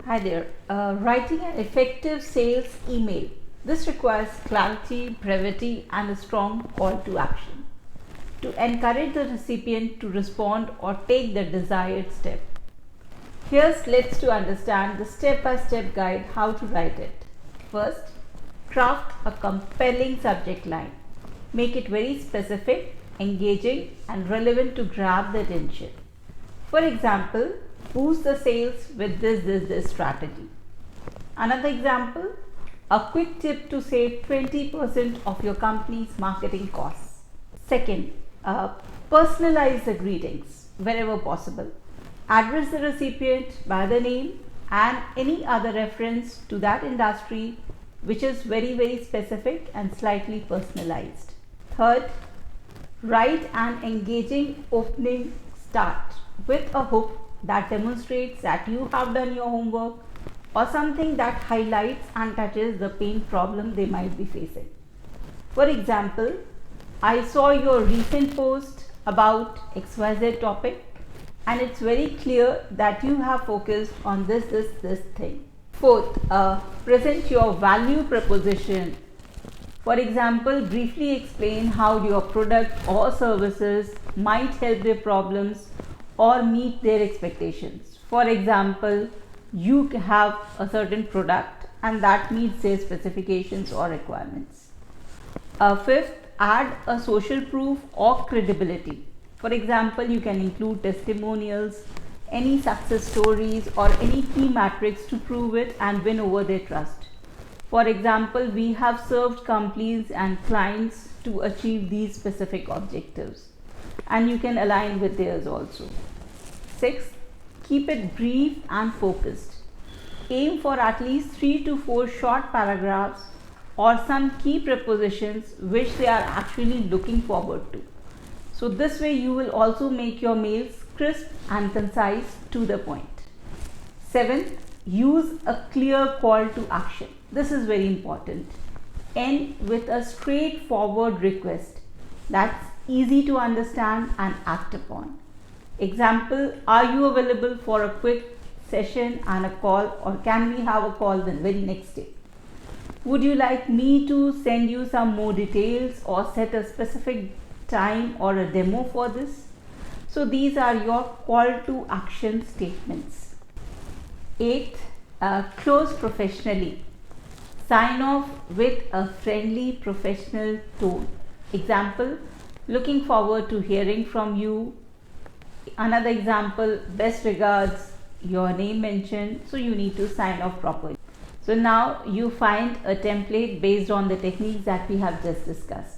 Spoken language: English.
Hi there. Writing an effective sales email. This requires clarity, brevity, and a strong call to action to encourage the recipient to respond or take the desired step. Let's to understand the step-by-step guide how to write it. First, craft a compelling subject line. Make it very specific, engaging, and relevant to grab the attention. For example, boost the sales with this strategy. Another example, a quick tip to save 20% of your company's marketing costs. Second, personalize the greetings wherever possible. Address the recipient by the name and any other reference to that industry which is very specific and slightly personalized. Third, write an engaging opening start with a hook that demonstrates that you have done your homework or something that highlights and touches the pain problem they might be facing. For example, I saw your recent post about XYZ topic and it's very clear that you have focused on this thing. Fourth, present your value proposition. For example, briefly explain how your product or services might help their problems or meet their expectations. For example, you have a certain product and that meets their specifications or requirements. Fifth, add a social proof or credibility. For example, you can include testimonials, any success stories or any key metrics to prove it and win over their trust. For example, we have served companies and clients to achieve these specific objectives, and you can align with theirs also. Sixth, keep it brief and focused. Aim for at least 3 to 4 short paragraphs or some key prepositions which they are actually looking forward to. So this way you will also make your mails crisp and concise to the point. Seventh, use a clear call to action. This is very important. End with a straightforward request that's easy to understand and act upon. Example, are you available for a quick session and a call, or can we have a call the very next day? Would you like me to send you some more details or set a specific time or a demo for this? So these are your call to action statements. Eighth, close professionally. Sign off with a friendly professional tone. Example, looking forward to hearing from you. Another example, best regards, your name mentioned, so you need to sign off properly. So now you find a template based on the techniques that we have just discussed.